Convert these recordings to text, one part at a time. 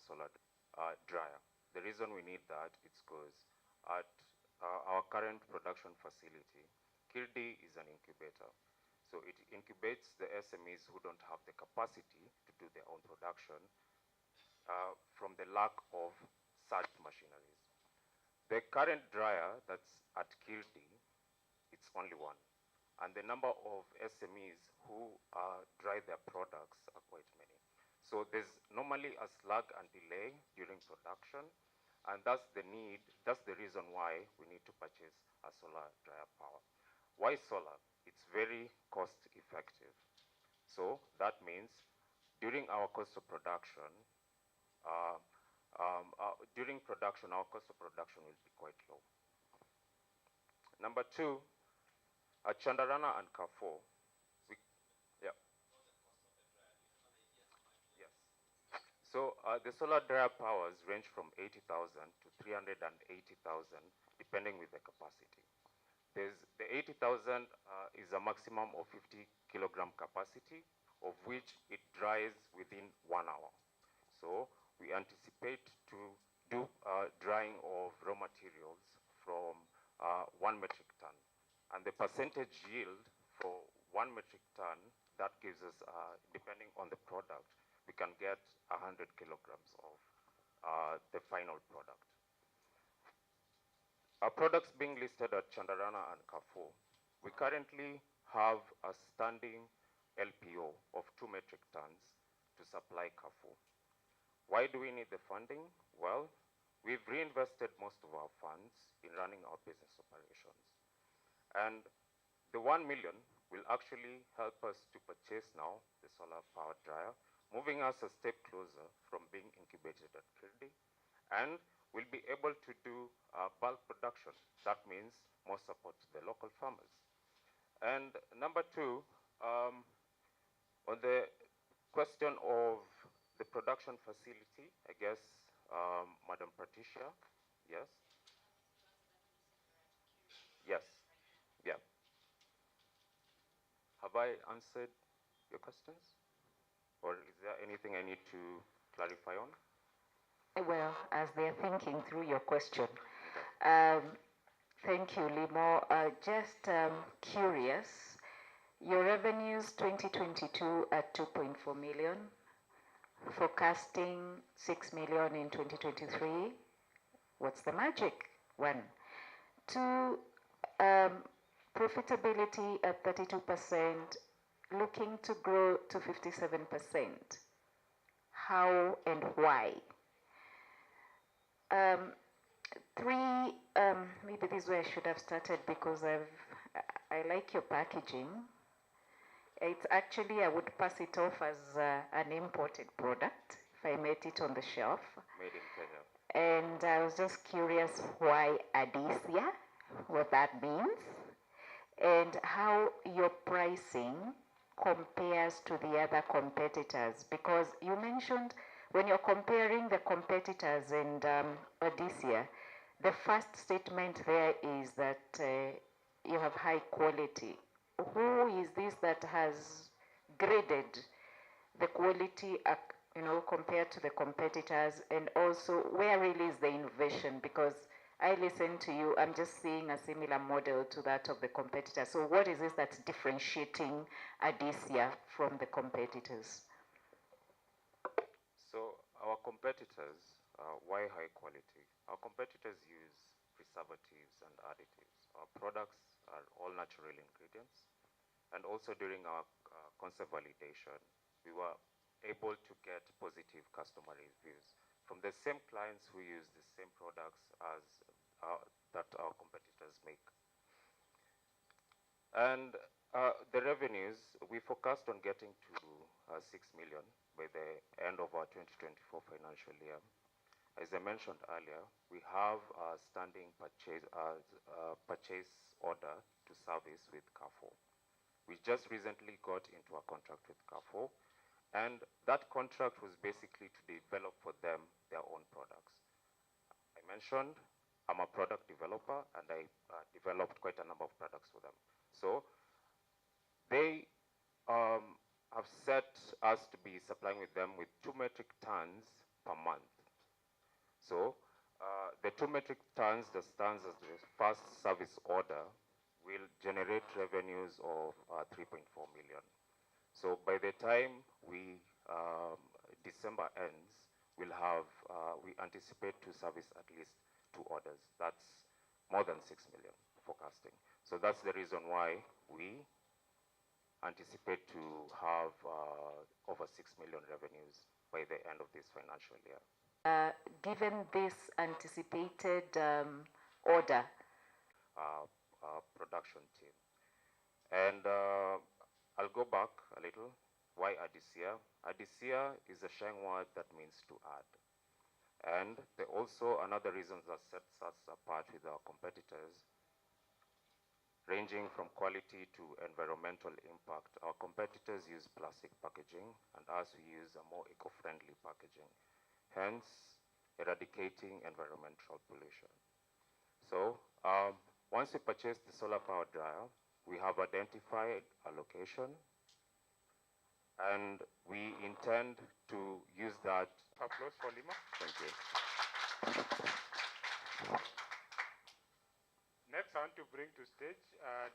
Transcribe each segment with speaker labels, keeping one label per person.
Speaker 1: solar dryer. The reason we need that is because at our current production facility, Kirdi is an incubator. So it incubates the SMEs who don't have the capacity to do their own production from the lack of such machineries. The current dryer that's at Kirdi, it's only one. And the number of SMEs who dry their products are quite many. So there's normally a slug and delay during production, and that's the reason why we need to purchase a solar dryer power. Why solar? It's very cost effective. So that means during our cost of production, uh, our cost of production will be quite low. Number two, at Chandarana and Carrefour, yeah, yes. So the solar dryer powers range from 80,000 to 380,000, depending with the capacity. The 80,000 is a maximum of 50 kilogram capacity, of which it dries within 1 hour. So we anticipate to do drying of raw materials from 1 metric ton. And the percentage yield for 1 metric ton, that gives us, depending on the product, we can get 100 kilograms of the final product. Our products being listed at Chandarana and Carrefour, we currently have a standing LPO of 2 metric tons to supply Carrefour. Why do we need the funding? Well, we've reinvested most of our funds in running our business operations. And the 1 million will actually help us to purchase now the solar powered dryer, moving us a step closer from being incubated at Kirdi, and we'll be able to do bulk production. That means more support to the local farmers. And number two, on the question of the production facility, I guess, Madam Patricia, yes? Yes, yeah. Have I answered your questions? Or is there anything I need to clarify on?
Speaker 2: Well, as they're thinking through your question, um, thank you, Limo. Just curious, your revenues 2022 at 2.4 million, forecasting 6 million in 2023. What's the magic? One. Two, profitability at 32%, looking to grow to 57%. How and why? Three, maybe this is where I should have started because I like your packaging. It's actually, I would pass it off as an imported product if I met it on the shelf.
Speaker 1: Made in Kenya.
Speaker 2: And I was just curious why Adisia, what that means, and how your pricing compares to the other competitors. Because you mentioned when you're comparing the competitors and Adisia, the first statement there is that you have high quality. Who is this that has graded the quality, compared to the competitors, and also where really is the innovation? Because I listen to you, I'm just seeing a similar model to that of the competitors. So what is this that's differentiating Adisia from the competitors?
Speaker 1: So our competitors, why high quality? Our competitors use preservatives and additives. Our products are all natural ingredients. And also during our concept validation, we were able to get positive customer reviews from the same clients who use the same products as that our competitors make. And the revenues, we focused on getting to 6 million by the end of our 2024 financial year. As I mentioned earlier, we have a standing purchase order to service with Carrefour. We just recently got into a contract with Carrefour, and that contract was basically to develop for them their own products. I mentioned I'm a product developer, and I developed quite a number of products for them. So they have set us to be supplying with them with 2 metric tons per month So the 2 metric tons that stands as the first service order will generate revenues of 3.4 million. So by the time December ends, we anticipate to service at least 2 orders. That's more than 6 million forecasting. So that's the reason why we anticipate to have over 6 million revenues by the end of this financial year.
Speaker 2: Given this anticipated order,
Speaker 1: production team. And I'll go back a little. Why Adisia? Adisia is a Sheng word that means to add. And also another reason that sets us apart with our competitors, ranging from quality to environmental impact. Our competitors use plastic packaging, and us, we use a more eco-friendly packaging, hence eradicating environmental pollution. So once we purchase the solar power dryer, we have identified a location, and we intend to use that.
Speaker 3: Applause for Lima.
Speaker 1: Thank you.
Speaker 3: Next, I want to bring to stage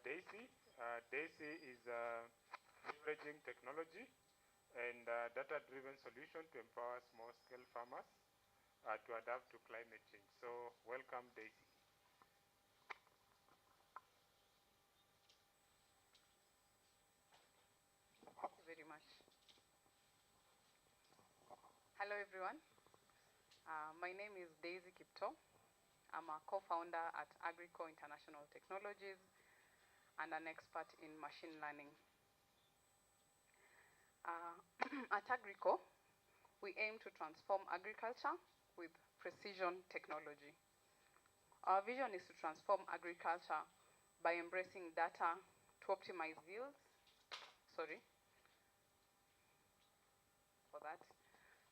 Speaker 3: Daisy. Daisy is leveraging technology and data-driven solution to empower small-scale farmers to adapt to climate change. So, welcome, Daisy.
Speaker 4: Thank you very much. Hello, everyone. My name is Daisy Kipto. I'm a co-founder at Agrico International Technologies and an expert in machine learning. At Agrico, we aim to transform agriculture with precision technology. Our vision is to transform agriculture by embracing data to optimize yields.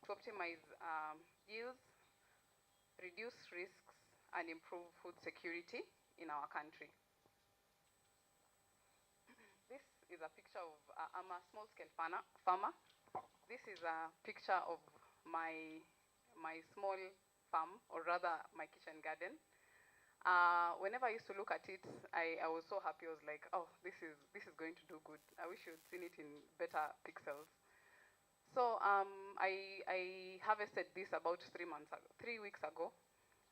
Speaker 4: To optimize yields, reduce risks, and improve food security in our country. This is a picture of, I'm a small-scale farmer. This is a picture of my small farm, or rather my kitchen garden. Whenever I used to look at it, I was so happy. I was like, oh, this is going to do good. I wish you'd seen it in better pixels. So I harvested this about 3 weeks ago,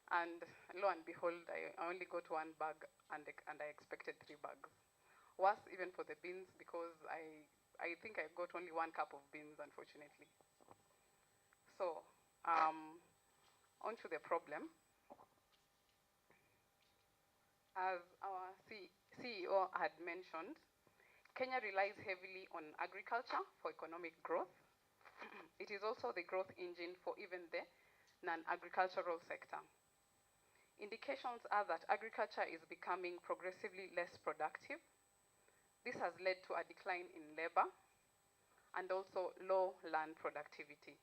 Speaker 4: and lo and behold, I only got 1 bag, and I expected 3 bags. Worse even for the beans, because I think I got only 1 cup of beans, unfortunately. So on to the problem. As our CEO had mentioned, Kenya relies heavily on agriculture for economic growth. It is also the growth engine for even the non-agricultural sector. Indications are that agriculture is becoming progressively less productive. This has led to a decline in labor and also low land productivity.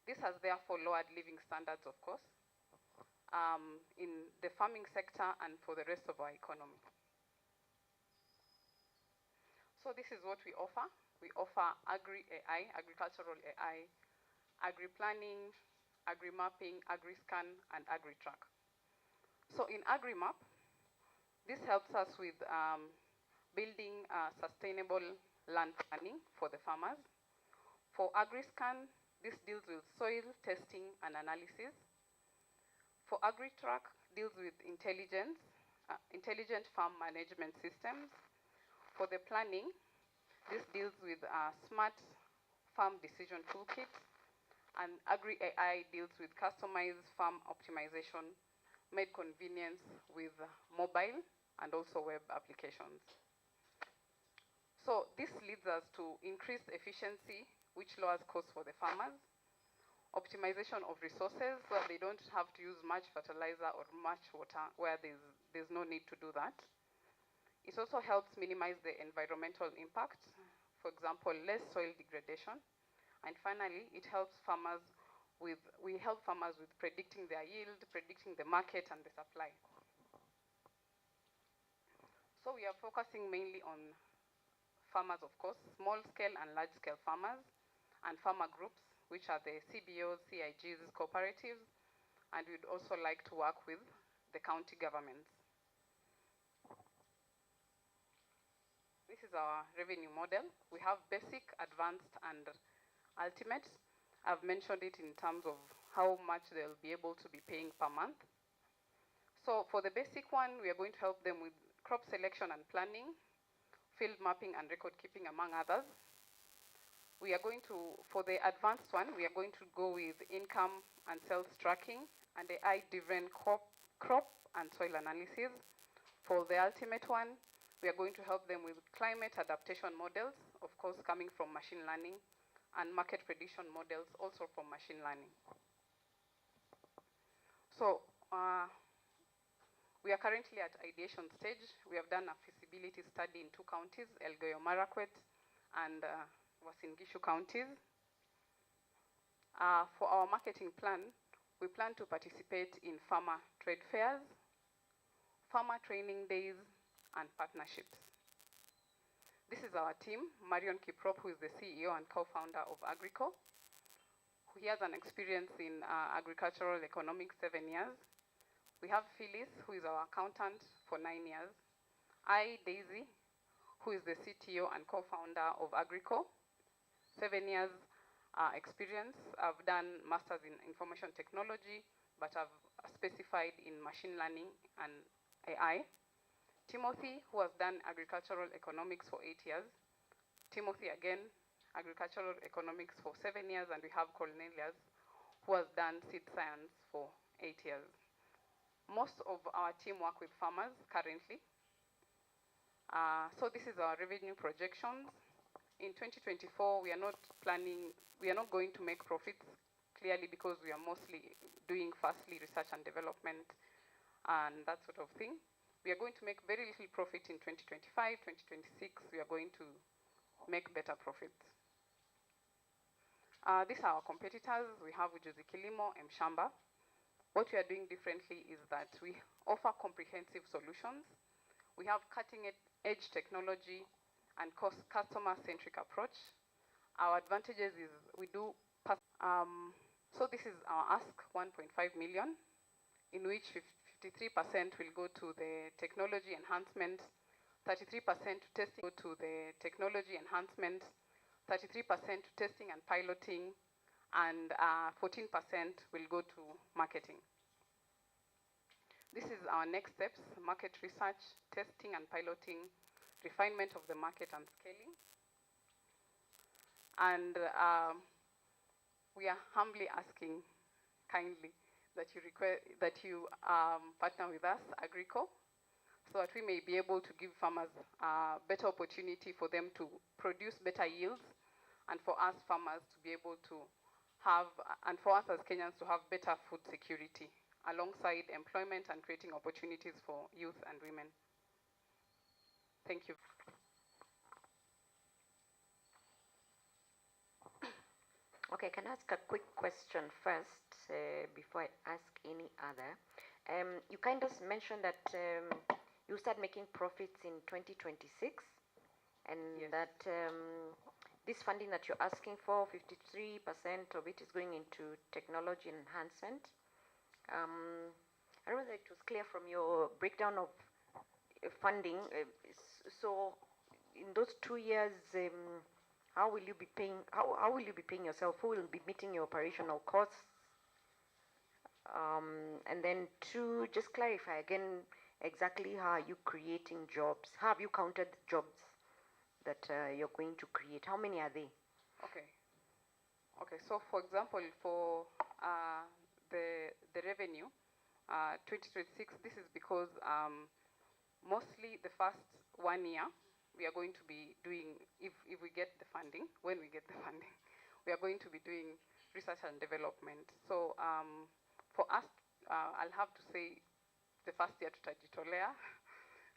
Speaker 4: This has therefore lowered living standards, of course, in the farming sector and for the rest of our economy. So this is what we offer. We offer Agri-AI, agricultural AI, agri-planning, agri-mapping, agri-scan, and agri-track. So in agri-map, this helps us with building sustainable land planning for the farmers. For agri-scan, this deals with soil testing and analysis. For agri-track, deals with intelligent farm management systems. For the planning, this deals with smart farm decision toolkit, and Agri-AI deals with customized farm optimization made convenient with mobile and also web applications. So this leads us to increased efficiency, which lowers costs for the farmers, optimization of resources, so they don't have to use much fertilizer or much water where there's no need to do that. It also helps minimize the environmental impact, for example, less soil degradation. And finally, we help farmers with predicting their yield, predicting the market and the supply. So we are focusing mainly on farmers, of course, small-scale and large-scale farmers, and farmer groups, which are the CBOs, CIGs, cooperatives, and we'd also like to work with the county governments. This is our revenue model. We have basic, advanced, and ultimate. I've mentioned it in terms of how much they'll be able to be paying per month. So for the basic one, we are going to help them with crop selection and planning, field mapping and record keeping, among others. We are going to, for the advanced one, we are going to go with income and sales tracking and AI-driven crop and soil analysis. For the ultimate one, we are going to help them with climate adaptation models, of course coming from machine learning, and market prediction models, also from machine learning. So we are currently at ideation stage. We have done a feasibility study in 2 counties, Elgeyo Marakwet and Uasin Gishu counties. For our marketing plan, we plan to participate in farmer trade fairs, farmer training days, and partnerships. This is our team, Marion Kiprop, who is the CEO and co-founder of Agrico. He has an experience in agricultural economics, 7 years. We have Phyllis, who is our accountant for 9 years. Daisy, who is the CTO and co-founder of Agrico, 7 years experience. I've done masters in information technology, but I've specified in machine learning and AI. Timothy, who has done agricultural economics for 8 years. Timothy, again, agricultural economics for 7 years, and we have Cornelius, who has done seed science for 8 years. Most of our team work with farmers currently. So this is our revenue projections. In 2024, we are not going to make profits, clearly, because we are mostly doing firstly research and development and that sort of thing. We are going to make very little profit in 2025, 2026, we are going to make better profits. These are our competitors. We have Ujuzi Kilimo, Mshamba. What we are doing differently is that we offer comprehensive solutions. We have cutting-edge technology and customer-centric approach. Our advantages is we do, so this is our ask, 1.5 million, in which 53% will go to the technology enhancement, 33% to testing, go to the technology enhancement, 33% to testing and piloting, and 14% will go to marketing. This is our next steps: market research, testing and piloting, refinement of the market, and scaling. And we are humbly asking, kindly, that you partner with us, Agrico, so that we may be able to give farmers better opportunity for them to produce better yields, and for us farmers to be able to have, and for us as Kenyans to have better food security, alongside employment and creating opportunities for youth and women. Thank you.
Speaker 5: Okay, can I ask a quick question first before I ask any other? You kind of mentioned that you start making profits in 2026, and
Speaker 4: Yes.
Speaker 5: that this funding that you're asking for, 53% of it is going into technology enhancement. I don't know whether it was clear from your breakdown of funding. So in those 2 years, how will you be paying? How will you be paying yourself? Who will be meeting your operational costs? And then 2, just clarify again exactly how are you creating jobs? How have you counted jobs that you're going to create? How many are they?
Speaker 4: Okay. Okay. So, for example, for the revenue, 2026. This is because mostly the first 1 year we are going to be doing, if we get the funding, when we get the funding, we are going to be doing research and development. So for us, I'll have to say the first year tutajitolea,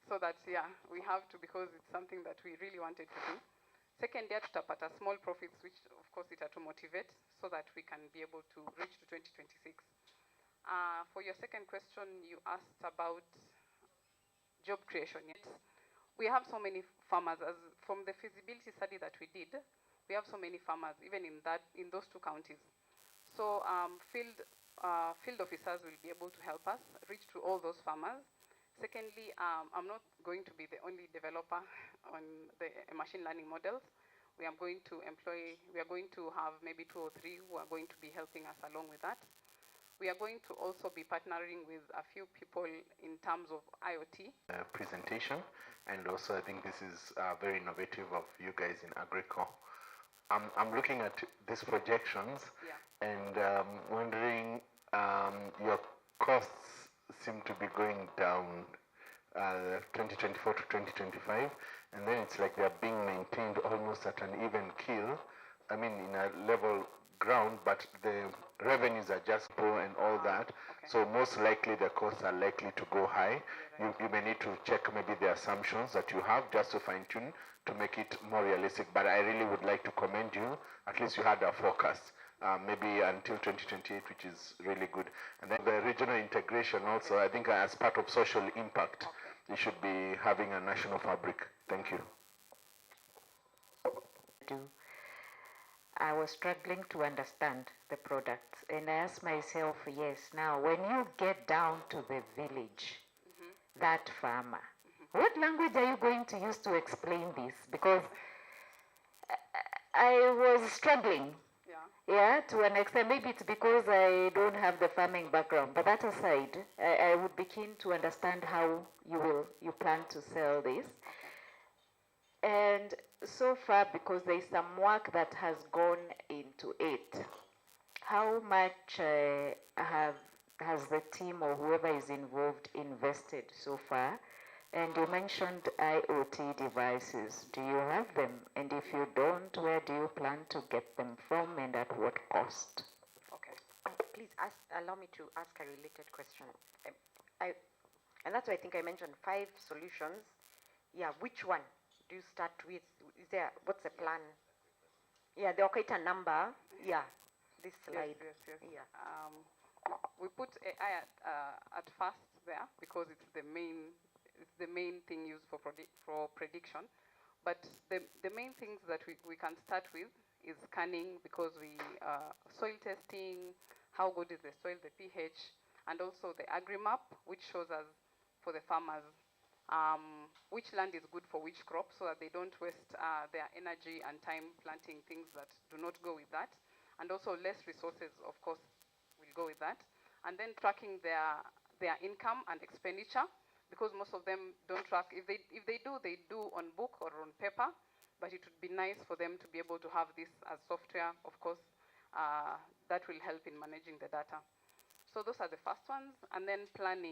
Speaker 4: so that, yeah, we have to, because it's something that we really wanted to do. Second year tutapata small profits, which of course it had to motivate, so that we can be able to reach to 2026. For your second question, you asked about job creation. Yes, we have so many farmers. As from the feasibility study that we did, we have so many farmers, even in those 2 counties. So field field officers will be able to help us reach to all those farmers. Secondly, I'm not going to be the only developer on the machine learning models. We are going to have maybe 2 or 3 who are going to be helping us along with that. We are going to also be partnering with a few people in terms of IoT.
Speaker 6: Presentation, and also I think this is very innovative of you guys in Agrico. I'm looking at these projections, and wondering, your costs seem to be going down 2024 to 2025, and then it's like they're being maintained almost at an even keel. I mean, in a level ground, but the revenues are just poor and all that.
Speaker 4: Okay.
Speaker 6: So most likely the costs are likely to go high. You may need to check maybe the assumptions that you have just to fine tune to make it more realistic. But I really would like to commend you. At least you had a forecast, maybe until 2028, which is really good. And then the regional integration also, I think as part of social impact, you should be having a national fabric. Thank you.
Speaker 2: I was struggling to understand the products, and I asked myself, yes, now when you get down to the village, that farmer, what language are you going to use to explain this? Because I was struggling, to an extent. Maybe it's because I don't have the farming background, but that aside, I would be keen to understand how you plan to sell this. And so far, because there is some work that has gone into it, how much has the team or whoever is involved invested so far? And you mentioned IoT devices. Do you have them? And if you don't, where do you plan to get them from and at what cost?
Speaker 5: Okay. Please allow me to ask a related question. And that's why I think I mentioned 5 solutions. Yeah, which one do you start with? What's the plan? Yeah, the quite a number. Yeah, this slide.
Speaker 4: Yes.
Speaker 5: Yeah.
Speaker 4: We put AI at first there because it's the main thing used for prediction. But the main things that we can start with is scanning, because soil testing, how good is the soil, the pH, and also the AgriMap, which shows us for the farmers which land is good for which crop, so that they don't waste their energy and time planting things that do not go with that. And also less resources, of course, will go with that. And then tracking their income and expenditure, because most of them don't track. If they do, they do on book or on paper, but it would be nice for them to be able to have this as software, of course, that will help in managing the data. So those are the first ones. And then planning.